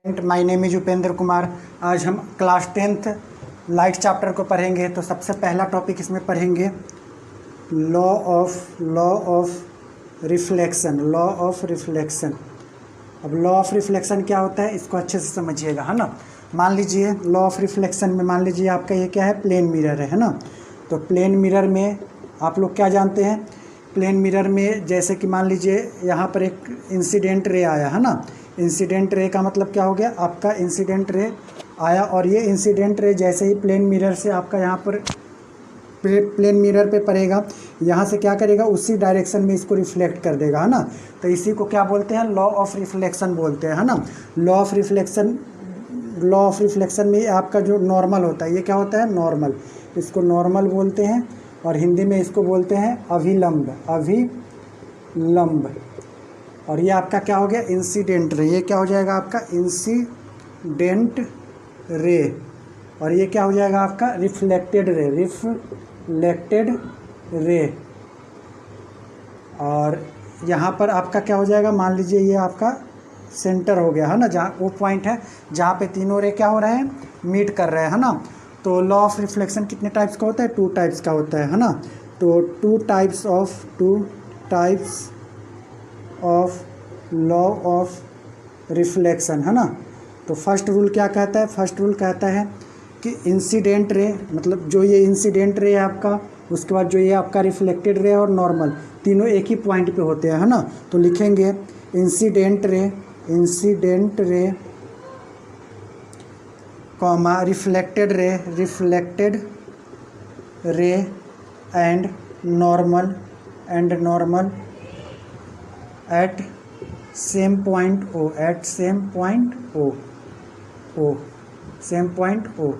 My name is Upendra Kumar. आज हम class 10th light chapter को पढ़ेंगे। तो सबसे पहला टॉपिक इसमें पढ़ेंगे law of reflection. Law of reflection. अब लॉ ऑफ रिफ्लेक्शन क्या होता है इसको अच्छे से समझिएगा, है ना। मान लीजिए लॉ ऑफ रिफ्लेक्शन में मान लीजिए आपका ये क्या है, प्लेन मिरर है ना। तो प्लेन मिरर में आप लोग क्या जानते हैं, प्लेन मिरर में जैसे कि मान लीजिए यहाँ पर एक इंसिडेंट रे आया है ना। इंसिडेंट रे का मतलब क्या हो गया, आपका इंसिडेंट रे आया और ये इंसिडेंट रे जैसे ही प्लेन मिरर से आपका यहाँ पर प्लेन मिरर पे पड़ेगा, यहाँ से क्या करेगा, उसी डायरेक्शन में इसको रिफ्लेक्ट कर देगा, है ना। तो इसी को क्या बोलते हैं, लॉ ऑफ रिफ्लेक्शन बोलते हैं, है ना। लॉ ऑफ रिफ्लेक्शन में आपका जो नॉर्मल होता है, ये क्या होता है, नॉर्मल। इसको नॉर्मल बोलते हैं और हिंदी में इसको बोलते हैं अभिलंब। और ये आपका क्या हो गया, इंसिडेंट रे। ये क्या हो जाएगा आपका, इंसिडेंट रे। और ये क्या हो जाएगा आपका, रिफ्लेक्टेड रे। और यहाँ पर आपका क्या हो जाएगा, मान लीजिए ये आपका सेंटर हो गया, है ना, जहाँ वो पॉइंट है जहाँ पे तीनों रे क्या हो रहे हैं, मीट कर रहे हैं, है ना। तो लॉ ऑफ रिफ्लेक्शन कितने टाइप्स का होता है, 2 टाइप्स का होता है ना। तो 2 types of law of reflection, है ना। तो फर्स्ट रूल क्या कहता है, फर्स्ट रूल कहता है कि इंसिडेंट रे, मतलब जो ये इंसिडेंट रे है आपका, उसके बाद जो ये आपका रिफ्लेक्टेड रे और नॉर्मल, तीनों एक ही पॉइंट पे होते हैं, है ना। तो लिखेंगे incident ray comma reflected ray and normal at same point O.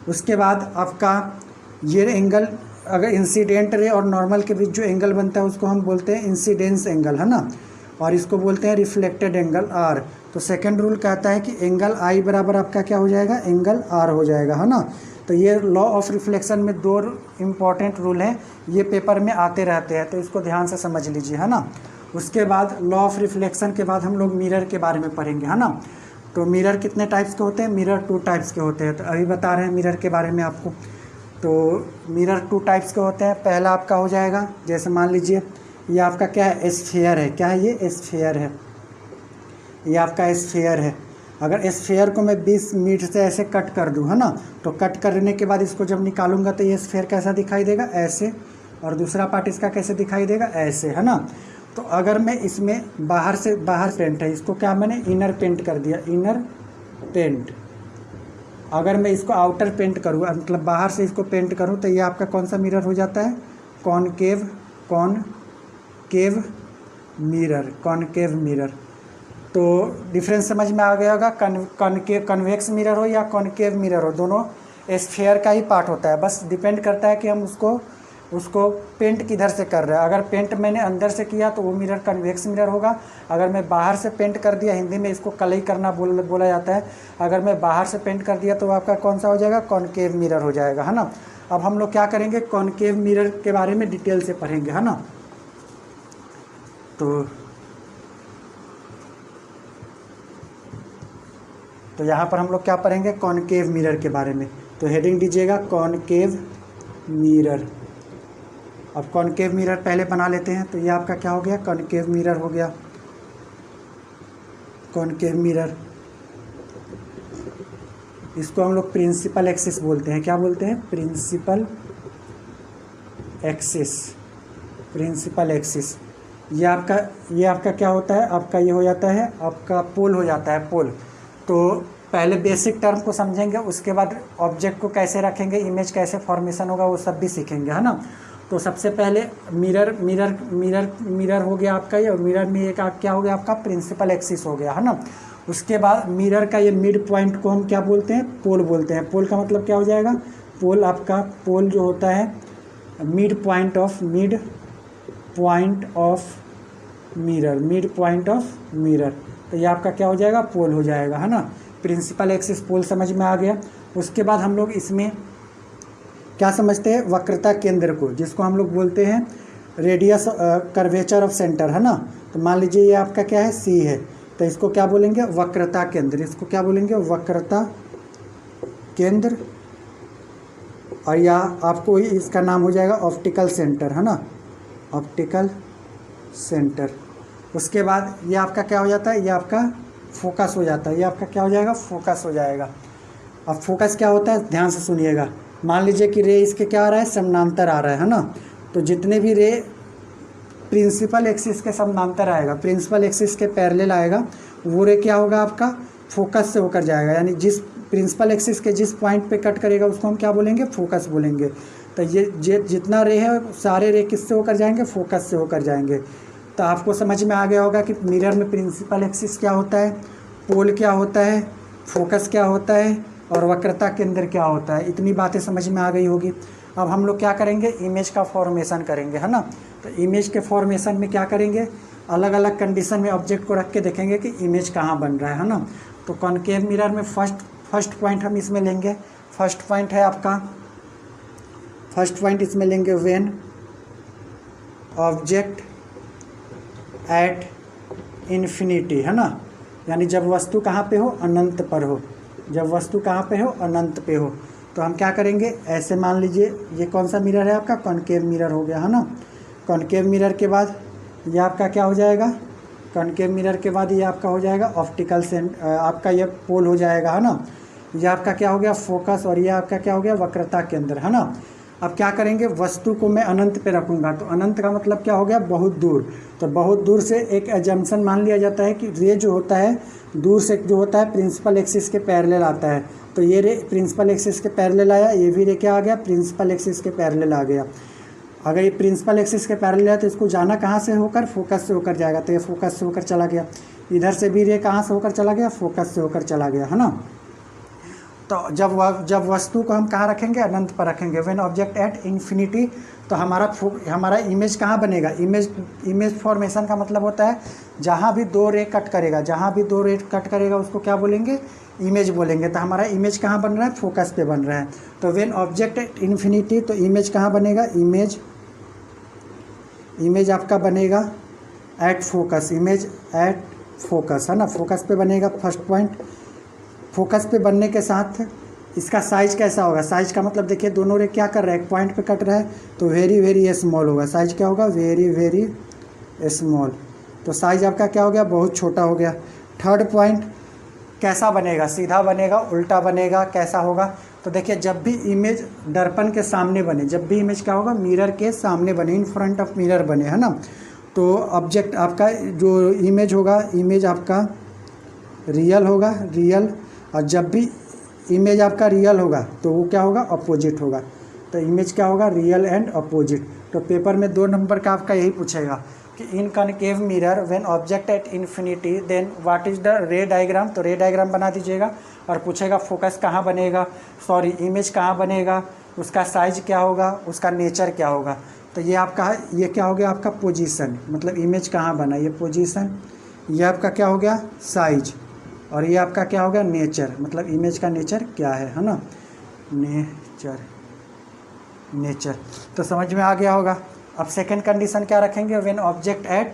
उसके बाद आपका ये एंगल, अगर इंसिडेंट रे और नॉर्मल के बीच जो एंगल बनता है उसको हम बोलते हैं इंसिडेंस एंगल, है ना। और इसको बोलते हैं रिफ्लेक्टेड एंगल आर। तो सेकंड रूल कहता है कि एंगल आई बराबर आपका क्या हो जाएगा, एंगल आर हो जाएगा, है ना। तो ये लॉ ऑफ रिफ्लेक्शन में 2 इम्पॉर्टेंट रूल हैं, ये पेपर में आते रहते हैं, तो इसको ध्यान से समझ लीजिए, है ना। उसके बाद लॉ ऑफ रिफ्लेक्शन के बाद हम लोग मिरर के बारे में पढ़ेंगे, है ना। तो मिरर कितने टाइप्स के होते हैं, मिरर 2 टाइप्स के होते हैं। तो अभी बता रहे हैं मिरर के बारे में आपको। तो मिरर 2 टाइप्स के होते हैं। पहला आपका हो जाएगा, जैसे मान लीजिए ये आपका क्या है, स्फीयर है। क्या है ये, स्फीयर है। ये आपका स्फीयर है। अगर स्फीयर को मैं 20 मीटर से ऐसे कट कर दूं, है ना, तो कट करने के बाद इसको जब निकालूंगा तो ये स्फीयर कैसा दिखाई देगा, ऐसे। और दूसरा पार्ट इसका कैसे दिखाई देगा, ऐसे, है ना। तो अगर मैं इसमें बाहर पेंट है, इसको क्या मैंने इनर पेंट कर दिया, इनर पेंट। अगर मैं इसको आउटर पेंट करूँ, मतलब बाहर से इसको पेंट करूँ, तो ये आपका कौन सा मिरर हो जाता है, कॉनकेव मिरर। तो डिफरेंस समझ में आ गया होगा। कन्वेक्स मिरर हो या कॉनकेव मिरर हो, दोनों स्फीयर का ही पार्ट होता है। बस डिपेंड करता है कि हम उसको पेंट किधर से कर रहे हैं। अगर पेंट मैंने अंदर से किया तो वो मिरर कन्वेक्स मिरर होगा। अगर मैं बाहर से पेंट कर दिया, हिंदी में इसको कलई करना बोला जाता है। अगर मैं बाहर से पेंट कर दिया तो आपका कौन सा हो जाएगा, कॉनकेव मिरर हो जाएगा, है ना। अब हम लोग क्या करेंगे, कॉनकेव मिरर के बारे में डिटेल से पढ़ेंगे, है ना। तो यहाँ पर हम लोग क्या पढ़ेंगे, कॉनकेव मिरर के बारे में। तो हेडिंग दीजिएगा कॉनकेव मिरर। अब कॉनकेव मिरर पहले बना लेते हैं। तो ये आपका क्या हो गया, कॉनकेव मिरर हो गया। कॉनकेव मिरर, इसको हम लोग प्रिंसिपल एक्सिस बोलते हैं। क्या बोलते हैं, प्रिंसिपल एक्सिस। ये आपका क्या होता है, आपका ये हो जाता है, आपका पोल हो जाता है, पोल। तो पहले बेसिक टर्म को समझेंगे, उसके बाद ऑब्जेक्ट को कैसे रखेंगे, इमेज कैसे फॉर्मेशन होगा, वो सब भी सीखेंगे, है ना। तो सबसे पहले मिरर हो गया आपका ये, और मिरर में एक क्या हो गया आपका, प्रिंसिपल एक्सिस हो गया, है ना। उसके बाद मिरर का ये मिड पॉइंट को हम क्या बोलते हैं, पोल बोलते हैं। पोल का मतलब क्या हो जाएगा, पोल जो होता है मिड पॉइंट ऑफ मिरर। तो ये आपका क्या हो जाएगा, पोल हो जाएगा, है ना। प्रिंसिपल एक्सिस पोल समझ में आ गया। उसके बाद हम लोग इसमें क्या समझते हैं, वक्रता केंद्र को, जिसको हम लोग बोलते हैं रेडियस कर्वेचर ऑफ सेंटर, है ना। तो मान लीजिए ये आपका क्या है, सी है। तो इसको क्या बोलेंगे, वक्रता केंद्र। इसको क्या बोलेंगे, वक्रता केंद्र। और या आपको इसका नाम हो जाएगा ऑप्टिकल सेंटर, है ना, ऑप्टिकल सेंटर। उसके बाद ये आपका क्या हो जाता है, ये आपका फोकस हो जाता है। ये आपका क्या हो जाएगा, फोकस हो जाएगा। अब फोकस क्या होता है, ध्यान से सुनिएगा। मान लीजिए कि रे इसके क्या आ रहा है, समानांतर आ रहा है ना। तो जितने भी रे प्रिंसिपल एक्सिस के समानांतर आएगा, प्रिंसिपल एक्सिस के पैरेलल आएगा, वो रे क्या होगा, आपका फोकस से होकर जाएगा। यानी जिस प्रिंसिपल एक्सिस के जिस पॉइंट पे कट करेगा उसको हम क्या बोलेंगे, फोकस बोलेंगे। तो ये जितना रे है सारे रे किससे होकर जाएंगे, फोकस से होकर जाएंगे। तो आपको समझ में आ गया होगा कि मिरर में प्रिंसिपल एक्सिस क्या होता है, पोल क्या होता है, फोकस क्या होता है और वक्रता केंद्र क्या होता है। इतनी बातें समझ में आ गई होगी। अब हम लोग क्या करेंगे, इमेज का फॉर्मेशन करेंगे, है ना। तो इमेज के फॉर्मेशन में क्या करेंगे, अलग अलग कंडीशन में ऑब्जेक्ट को रख के देखेंगे कि इमेज कहाँ बन रहा है ना। तो कॉनकेव मिरर में फर्स्ट पॉइंट हम इसमें लेंगे। फर्स्ट पॉइंट है आपका, फर्स्ट पॉइंट इसमें लेंगे व्हेन ऑब्जेक्ट एट इन्फिनिटी, है ना। यानी जब वस्तु कहाँ पे हो, अनंत पर हो। जब वस्तु कहाँ पे हो, अनंत पे हो। तो हम क्या करेंगे, ऐसे मान लीजिए ये कौन सा मिरर है आपका, कॉनकेव मिरर हो गया, है ना। कॉनकेव मिरर के बाद ये आपका क्या हो जाएगा, कॉनकेव मिरर के बाद ये आपका हो जाएगा ऑप्टिकल आपका ये पोल हो जाएगा, है ना। ये आपका क्या हो गया, फोकस। और ये आपका क्या हो गया, वक्रता केंद्र, है ना। अब क्या करेंगे, वस्तु को मैं अनंत पे रखूँगा। तो अनंत का मतलब क्या हो गया, बहुत दूर। तो बहुत दूर से एक एजम्पशन मान लिया जाता है कि रे जो होता है दूर से जो होता है प्रिंसिपल एक्सिस के पैरेलल आता है। तो ये रे प्रिंसिपल एक्सिस के पैरेलल आया, ये भी रे क्या आ गया, प्रिंसिपल एक्सिस के पैरेलल आ गया। अगर ये प्रिंसिपल एक्सिस के पैरेलल है तो इसको जाना कहाँ से होकर, फोकस से होकर जाएगा। तो ये फोकस से होकर चला गया। इधर से भी रे कहाँ से होकर चला गया, फोकस से होकर चला गया, है ना। तो जब वस्तु को हम कहाँ रखेंगे, अनंत पर रखेंगे। व्हेन ऑब्जेक्ट एट इन्फिनिटी, तो हमारा इमेज कहाँ बनेगा, इमेज फॉर्मेशन का मतलब होता है जहाँ भी दो रे कट करेगा, जहाँ भी दो रे कट करेगा उसको क्या बोलेंगे, इमेज बोलेंगे। तो हमारा इमेज कहाँ बन रहा है, फोकस पे बन रहा है। तो व्हेन ऑब्जेक्ट एट इन्फिनिटी, तो इमेज कहाँ बनेगा, इमेज आपका बनेगा at focus, image at focus, है ना, फोकस पे बनेगा। फर्स्ट पॉइंट फोकस पे बनने के साथ इसका साइज कैसा होगा, साइज का मतलब देखिए दोनों रे क्या कर रहा है, एक पॉइंट पे कट रहा है तो वेरी वेरी स्मॉल होगा। साइज क्या होगा, वेरी वेरी स्मॉल। तो साइज आपका क्या हो गया, बहुत छोटा हो गया। थर्ड पॉइंट कैसा बनेगा, सीधा बनेगा, उल्टा बनेगा, कैसा होगा। तो देखिए जब भी इमेज दर्पण के सामने बने, जब भी इमेज क्या होगा, मिरर के सामने बने, इन फ्रंट ऑफ मिरर बने, है ना। तो ऑब्जेक्ट आपका जो इमेज होगा, इमेज आपका रियल होगा, रियल। और जब भी इमेज आपका रियल होगा तो वो क्या होगा, अपोजिट होगा। तो इमेज क्या होगा, रियल एंड अपोजिट। तो पेपर में 2 नंबर का आपका यही पूछेगा कि in concave mirror when object at infinity then what is the ray diagram. तो रे डायग्राम बना दीजिएगा। और पूछेगा फोकस कहाँ बनेगा, सॉरी इमेज कहाँ बनेगा, उसका साइज क्या होगा, उसका नेचर क्या होगा। तो ये आपका ये क्या हो गया, आपका पोजीशन, मतलब इमेज कहाँ बना, ये पोजीशन। ये आपका क्या हो गया, साइज। और ये आपका क्या हो गया, नेचर, मतलब इमेज का नेचर क्या है ना, नेचर। तो समझ में आ गया होगा। अब सेकंड कंडीशन क्या रखेंगे, व्हेन ऑब्जेक्ट एट,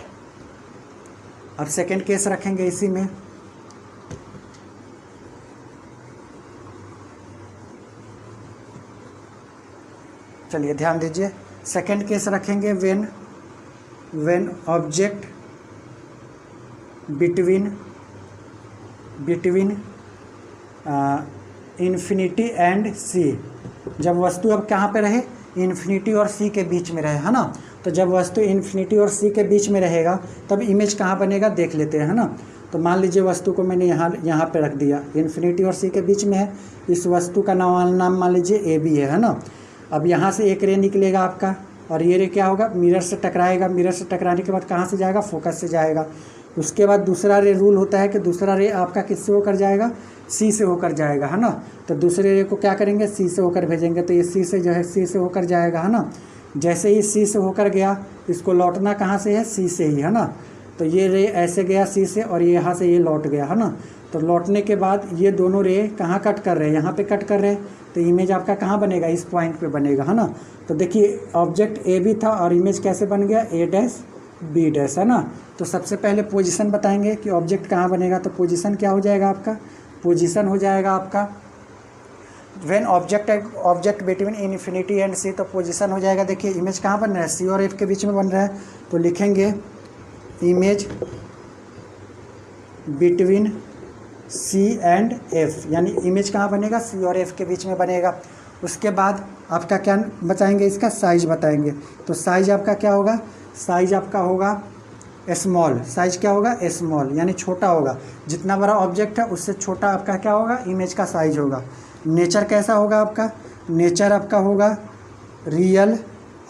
अब सेकंड केस रखेंगे इसी में। चलिए ध्यान दीजिए, सेकंड केस रखेंगे when object between infinity and C. जब वस्तु अब कहाँ पे रहे, इन्फिनिटी और सी के बीच में रहे, है ना। तो जब वस्तु इन्फिनिटी और सी के बीच में रहेगा तब इमेज कहाँ बनेगा, देख लेते हैं, है ना। तो मान लीजिए वस्तु को मैंने यहाँ पे रख दिया, इन्फिनिटी और सी के बीच में है। इस वस्तु का नाम मान लीजिए ए बी है ना। अब यहाँ से एक रे निकलेगा आपका और ये रे क्या होगा, मिरर से टकराएगा। मिरर से टकराने के बाद कहाँ से जाएगा, फोकस से जाएगा। उसके बाद दूसरा रे रूल होता है कि दूसरा रे आपका किससे होकर जाएगा, सी से होकर जाएगा, है ना। तो दूसरे रे को क्या करेंगे, सी से होकर भेजेंगे। तो ये सी से जो है सी से होकर जाएगा, है ना। जैसे ही सी से होकर गया, इसको लौटना कहाँ से है, सी से ही, है ना। तो ये रे ऐसे गया सी से और ये यहाँ से ये लौट गया, है ना। तो लौटने के बाद ये दोनों रे कहाँ कट कर रहे हैं, यहाँ पे कट कर रहे हैं। तो इमेज आपका कहाँ बनेगा, इस पॉइंट पे बनेगा, है ना। तो देखिए ऑब्जेक्ट ए भी था और इमेज कैसे बन गया, ए डैश बी डैश, है ना। तो सबसे पहले पोजीशन बताएंगे कि ऑब्जेक्ट कहाँ बनेगा। तो पोजीशन क्या हो जाएगा आपका, पोजीशन हो जाएगा आपका when object between infinity and C. तो पोजीशन हो जाएगा, देखिए इमेज कहाँ बन रहा है, सी और एफ के बीच में बन रहा है। तो लिखेंगे image between C and F, यानी इमेज कहाँ बनेगा, सी और एफ के बीच में बनेगा। उसके बाद आपका क्या बताएंगे, इसका साइज बताएंगे। तो साइज आपका क्या होगा, साइज आपका होगा स्मॉल। साइज क्या होगा, स्मॉल, यानी छोटा होगा। जितना बड़ा ऑब्जेक्ट है उससे छोटा आपका क्या होगा, इमेज का साइज होगा। नेचर कैसा होगा आपका, नेचर आपका होगा रियल,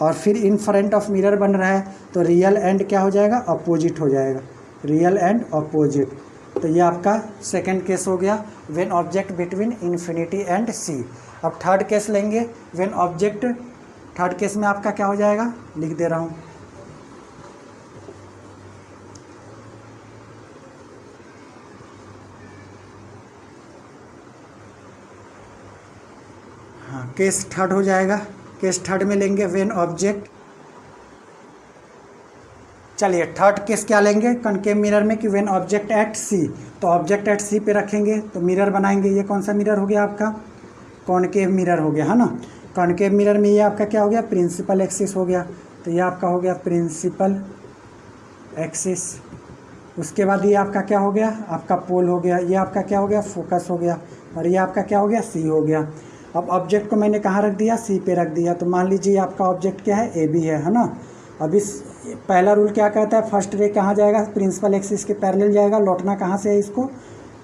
और फिर इन फ्रंट ऑफ मिरर बन रहा है तो रियल एंड क्या हो जाएगा, अपोजिट हो जाएगा, रियल एंड अपोजिट। तो ये आपका सेकंड केस हो गया, when object between infinity and C. अब थर्ड केस लेंगे, व्हेन ऑब्जेक्ट, थर्ड केस में आपका क्या हो जाएगा, लिख दे रहा हूँ। हाँ, केस थर्ड हो जाएगा। केस थर्ड में लेंगे व्हेन ऑब्जेक्ट, चलिए थर्ड केस क्या लेंगे कनकेव मिरर में कि व्हेन ऑब्जेक्ट एट सी। तो ऑब्जेक्ट एट सी पे रखेंगे तो मिरर बनाएंगे। ये कौन सा मिरर हो गया आपका, कॉनकेव मिरर हो गया, है ना। कॉनकेव मिरर में ये आपका क्या हो गया, प्रिंसिपल एक्सिस हो गया। तो ये आपका हो गया प्रिंसिपल एक्सिस। उसके बाद ये आपका क्या हो गया, आपका पोल हो गया। ये आपका क्या हो गया, फोकस हो गया। और ये आपका क्या हो गया, सी हो गया। अब ऑब्जेक्ट को मैंने कहाँ रख दिया, सी पे रख दिया। तो मान लीजिए आपका ऑब्जेक्ट क्या है, ए बी है ना। अब इस पहला रूल क्या कहता है, फर्स्ट रे कहाँ जाएगा, प्रिंसिपल एक्सिस के पैरेलल जाएगा। लौटना कहाँ से है, इसको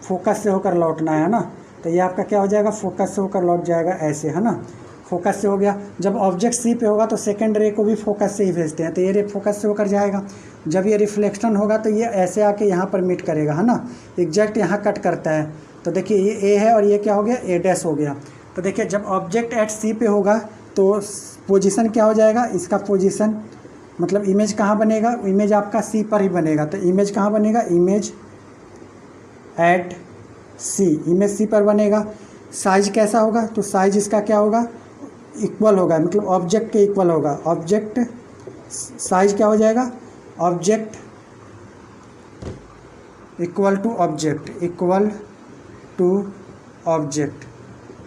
फोकस से होकर लौटना है ना। तो ये आपका क्या हो जाएगा, फोकस से होकर लौट जाएगा ऐसे, है ना। फोकस से हो गया। जब ऑब्जेक्ट सी पे होगा तो सेकंड रे को भी फोकस से ही भेजते हैं, तो ये रे फोकस से होकर जाएगा। जब ये रिफ्लेक्शन होगा तो ये ऐसे आके यहाँ पर मीट करेगा, है ना, एग्जैक्ट यहाँ कट करता है। तो देखिए ये ए है और ये क्या हो गया, ए डैश हो गया। तो देखिए जब ऑब्जेक्ट एट सी पे होगा तो पोजीशन क्या हो जाएगा, इसका पोजीशन मतलब इमेज कहाँ बनेगा, इमेज आपका सी पर ही बनेगा। तो इमेज कहाँ बनेगा, इमेज एट सी, इमेज सी पर बनेगा। साइज कैसा होगा, तो साइज इसका क्या होगा, इक्वल होगा, मतलब ऑब्जेक्ट के इक्वल होगा। ऑब्जेक्ट साइज क्या हो जाएगा, object equal to object, equal to object,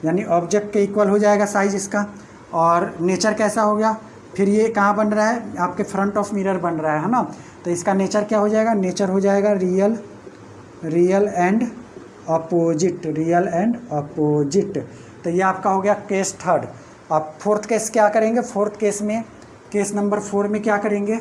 यानी ऑब्जेक्ट के इक्वल हो जाएगा साइज इसका। और नेचर कैसा हो गया, फिर ये कहाँ बन रहा है, आपके फ्रंट ऑफ मिरर बन रहा है ना। तो इसका नेचर क्या हो जाएगा, नेचर हो जाएगा real, real and opposite, real and opposite. तो ये आपका हो गया केस थर्ड। अब फोर्थ केस क्या करेंगे, फोर्थ केस में, केस नंबर 4 में क्या करेंगे,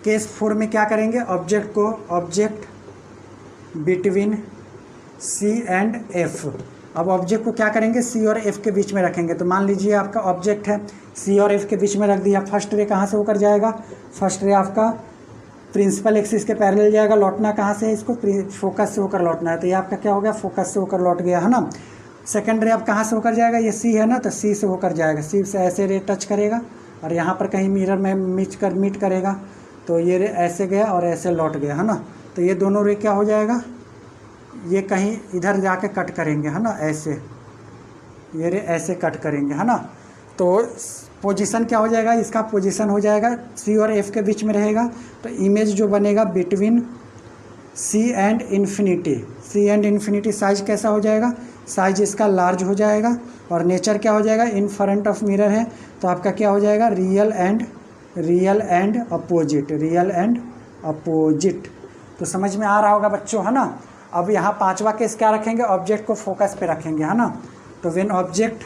केस 4 में क्या करेंगे, ऑब्जेक्ट को, object between C and F. अब ऑब्जेक्ट को क्या करेंगे, सी और एफ के बीच में रखेंगे। तो मान लीजिए आपका ऑब्जेक्ट है, सी और एफ के बीच में रख दिया। फर्स्ट रे कहाँ से होकर जाएगा, फर्स्ट रे आपका प्रिंसिपल एक्सिस के पैरेलल जाएगा। लौटना कहाँ से है, इसको फोकस से होकर लौटना है। तो ये आपका क्या हो गया, फोकस से होकर लौट गया, है ना। सेकेंड रे अब कहाँ से होकर जाएगा, ये सी है ना, तो सी से होकर जाएगा। सी से ऐसे रे टच करेगा और यहाँ पर कहीं मिरर में मीट करेगा। तो ये रे ऐसे गया और ऐसे लौट गया, है ना। तो ये दोनों रे क्या हो जाएगा, ये कहीं इधर जाके कट करेंगे, है ना, ऐसे ये रे ऐसे कट करेंगे, है ना। तो पोजीशन क्या हो जाएगा, इसका पोजीशन हो जाएगा सी और एफ के बीच में रहेगा। तो इमेज जो बनेगा between C and infinity, C and infinity. Size कैसा हो जाएगा, साइज इसका लार्ज हो जाएगा। और नेचर क्या हो जाएगा, इन फ्रंट ऑफ मिरर है तो आपका क्या हो जाएगा, real and opposite, real and opposite. तो समझ में आ रहा होगा बच्चों, है ना। अब यहाँ पांचवा केस क्या रखेंगे, ऑब्जेक्ट को फोकस पे रखेंगे, है ना। तो व्हेन ऑब्जेक्ट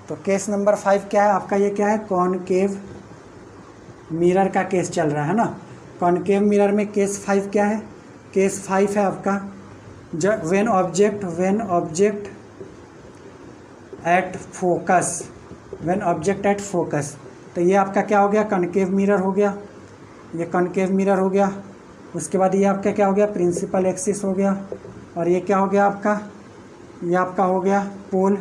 तो केस नंबर 5 क्या है आपका, ये क्या है, कॉनकेव मिरर का केस चल रहा है ना। कॉनकेव मिरर में केस 5 क्या है, केस 5 है आपका जब when object at focus, when object at focus. तो ये आपका क्या हो गया, कॉनकेव मिरर हो गया, ये कॉनकेव मिरर हो गया। उसके बाद ये आपका क्या हो गया, प्रिंसिपल एक्सिस हो गया। और ये क्या हो गया आपका, ये आपका हो गया पोल।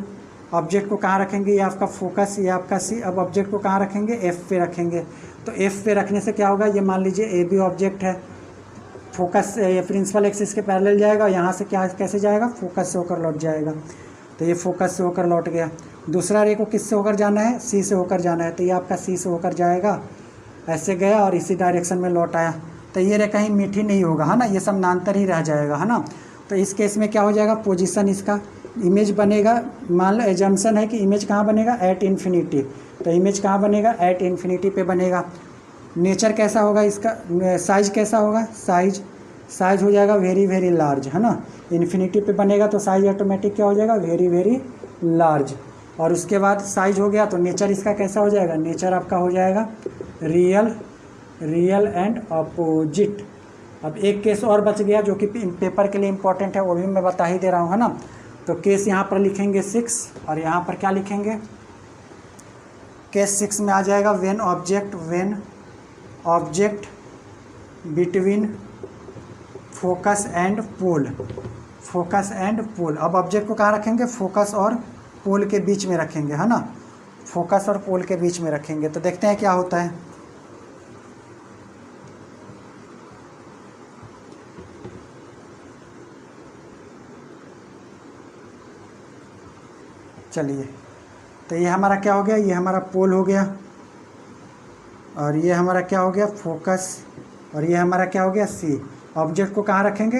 ऑब्जेक्ट को कहाँ रखेंगे, ये आपका फोकस, ये आपका सी। अब ऑब्जेक्ट को कहाँ रखेंगे, एफ पे रखेंगे। तो एफ पे रखने से क्या होगा, ये मान लीजिए ए बी ऑब्जेक्ट है, फोकस ये प्रिंसिपल एक्सिस के पैरेलल जाएगा, यहाँ से क्या कैसे जाएगा, फोकस से होकर लौट जाएगा। तो ये फोकस से होकर लौट गया। दूसरा रे को किससे होकर जाना है, सी से होकर जाना है, तो ये आपका सी से होकर जाएगा, ऐसे गया और इसी डायरेक्शन में लौट आया। तो ये रे कहीं मीठी नहीं होगा, है ना, ये समानांतर ही रह जाएगा, है ना। तो इस केस में क्या हो जाएगा, पोजीशन इसका इमेज बनेगा, मान लो एजम्पशन है कि इमेज कहाँ बनेगा, एट इन्फिनिटी। तो इमेज कहाँ बनेगा, एट इन्फिनिटी पे बनेगा। नेचर कैसा होगा इसका, साइज कैसा होगा, साइज हो जाएगा वेरी वेरी लार्ज, है ना। इन्फिनिटी पे बनेगा तो साइज ऑटोमेटिक क्या हो जाएगा, वेरी वेरी लार्ज। और उसके बाद साइज हो गया तो नेचर इसका कैसा हो जाएगा, नेचर आपका हो जाएगा रियल एंड अपोजिट। अब एक केस और बच गया जो कि पेपर के लिए इम्पोर्टेंट है, वो भी मैं बता ही दे रहा हूँ, है ना। तो केस यहाँ पर लिखेंगे 6 और यहाँ पर क्या लिखेंगे, केस 6 में आ जाएगा when object between focus and pole. अब ऑब्जेक्ट को कहाँ रखेंगे, फोकस और पोल के बीच में रखेंगे, है ना, फोकस और पोल के बीच में रखेंगे। तो देखते हैं क्या होता है। चलिए, तो ये हमारा क्या हो गया, ये हमारा पोल हो गया, और ये हमारा क्या हो गया, फोकस, और ये हमारा क्या हो गया, सी। ऑब्जेक्ट को कहाँ रखेंगे,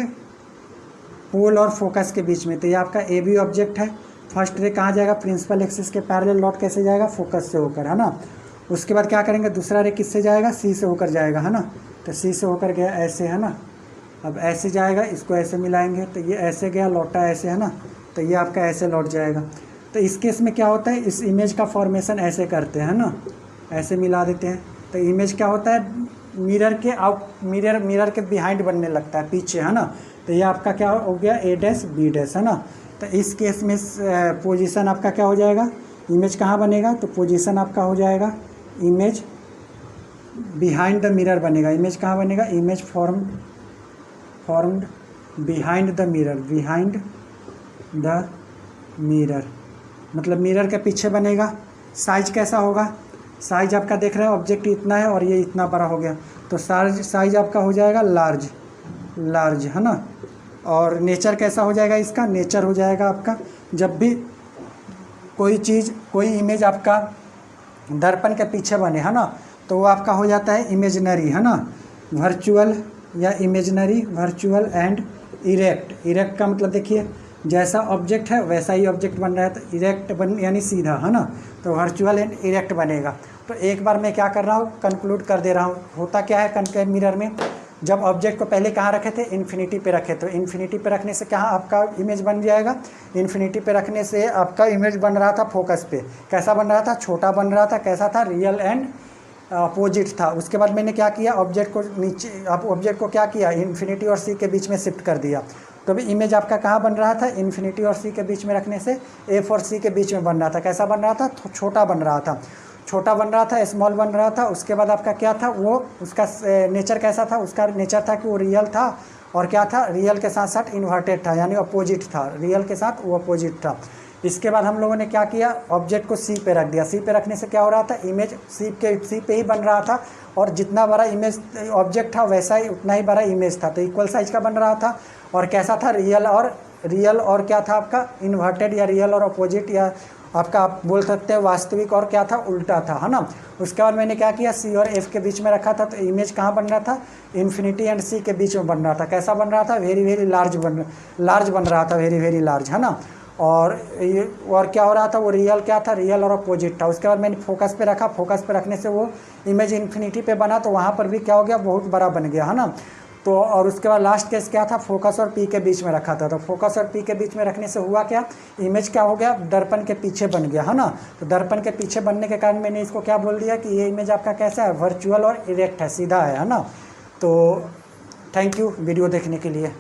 पोल और फोकस के बीच में। तो ये आपका ए बी ऑब्जेक्ट है। फर्स्ट रे कहाँ जाएगा, प्रिंसिपल एक्सिस के पैरेलल लौट कैसे जाएगा, फोकस से होकर, है ना। उसके बाद क्या करेंगे, दूसरा रे किससे जाएगा, सी से होकर जाएगा, है ना। तो सी से होकर गया ऐसे, है ना। अब ऐसे जाएगा, इसको ऐसे मिलाएंगे तो ये ऐसे गया, लौटा ऐसे, है ना। तो ये आपका ऐसे लौट जाएगा। तो इस केस में क्या होता है, इस इमेज का फॉर्मेशन ऐसे करते हैं ना, ऐसे मिला देते हैं। तो इमेज क्या होता है, मिरर के बिहाइंड बनने लगता है, पीछे, है ना। तो ये आपका क्या हो गया, ए डैश बी डैश, है ना। तो इस केस में पोजीशन आपका क्या हो जाएगा, इमेज कहाँ बनेगा, तो पोजीशन आपका हो जाएगा इमेज बिहाइंड द मिरर बनेगा। इमेज कहाँ बनेगा, image formed behind the mirror, मतलब मिरर के पीछे बनेगा। साइज कैसा होगा, साइज आपका देख रहे हैं ऑब्जेक्ट इतना है और ये इतना बड़ा हो गया, तो साइज आपका हो जाएगा लार्ज, है ना। और नेचर कैसा हो जाएगा इसका, नेचर हो जाएगा आपका, जब भी कोई इमेज आपका दर्पण के पीछे बने, है ना, तो वो आपका हो जाता है इमेजनरी, है ना। वर्चुअल या इमेजनरी, वर्चुअल एंड इरेक्ट का मतलब देखिए, जैसा ऑब्जेक्ट है वैसा ही ऑब्जेक्ट बन रहा है, तो इरेक्ट यानी सीधा, है ना। तो वर्चुअल एंड इरेक्ट बनेगा। तो एक बार मैं क्या कर रहा हूँ, कंक्लूड कर दे रहा हूँ। होता क्या है कनकेव मिरर में, जब ऑब्जेक्ट को पहले कहाँ रखे थे, इन्फिनिटी पे रखे, तो इन्फिनिटी पे रखने से क्या आपका इमेज बन जाएगा, इन्फिनिटी पे रखने से आपका इमेज बन रहा था फोकस पे। कैसा बन रहा था, छोटा बन रहा था, कैसा था, रियल एंड अपोजिट था। उसके बाद मैंने क्या किया, ऑब्जेक्ट को क्या किया, इन्फिनिटी और सी के बीच में शिफ्ट कर दिया। तो भी इमेज आपका कहाँ बन रहा था, इन्फिनिटी और सी के बीच में रखने से एफ और सी के बीच में बन रहा था। कैसा बन रहा था, छोटा बन रहा था, स्मॉल बन रहा था। उसके बाद आपका क्या था, वो उसका नेचर कैसा था, उसका नेचर था कि वो रियल था, और क्या था, रियल के साथ साथ इन्वर्टेड था, यानी अपोजिट था, रियल के साथ वो अपोजिट था। इसके बाद हम लोगों ने क्या किया, ऑब्जेक्ट को सी पे रख दिया। सी पे रखने से क्या हो रहा था, इमेज सी पे ही बन रहा था, और जितना बड़ा इमेज ऑब्जेक्ट था वैसा ही उतना ही बड़ा इमेज था, तो इक्वल साइज का बन रहा था। और कैसा था, रियल और क्या था आपका, इन्वर्टेड या रियल और अपोजिट, या आपका आप बोल सकते हैं वास्तविक और क्या था, उल्टा था, है ना। उसके बाद मैंने क्या किया, सी और एफ के बीच में रखा था, तो इमेज कहाँ बन रहा था, इन्फिनिटी एंड सी के बीच में बन रहा था। कैसा बन रहा था, वेरी वेरी लार्ज बन रहा था, वेरी वेरी लार्ज, है ना। और क्या हो रहा था, वो रियल क्या था, रियल और अपोजिट था। उसके बाद मैंने फोकस पे रखा, फोकस पे रखने से वो इमेज इन्फिनिटी पे बना, तो वहाँ पर भी क्या हो गया, बहुत बड़ा बन गया, है ना। तो और उसके बाद लास्ट केस क्या था, फोकस और पी के बीच में रखा था। तो फोकस और पी के बीच में रखने से हुआ क्या, इमेज क्या हो गया, दर्पण के पीछे बन गया, है ना। तो दर्पण के पीछे बनने के कारण मैंने इसको क्या बोल दिया कि ये इमेज आपका कैसा है, वर्चुअल और इरेक्ट है, सीधा है ना। तो थैंक यू वीडियो देखने के लिए।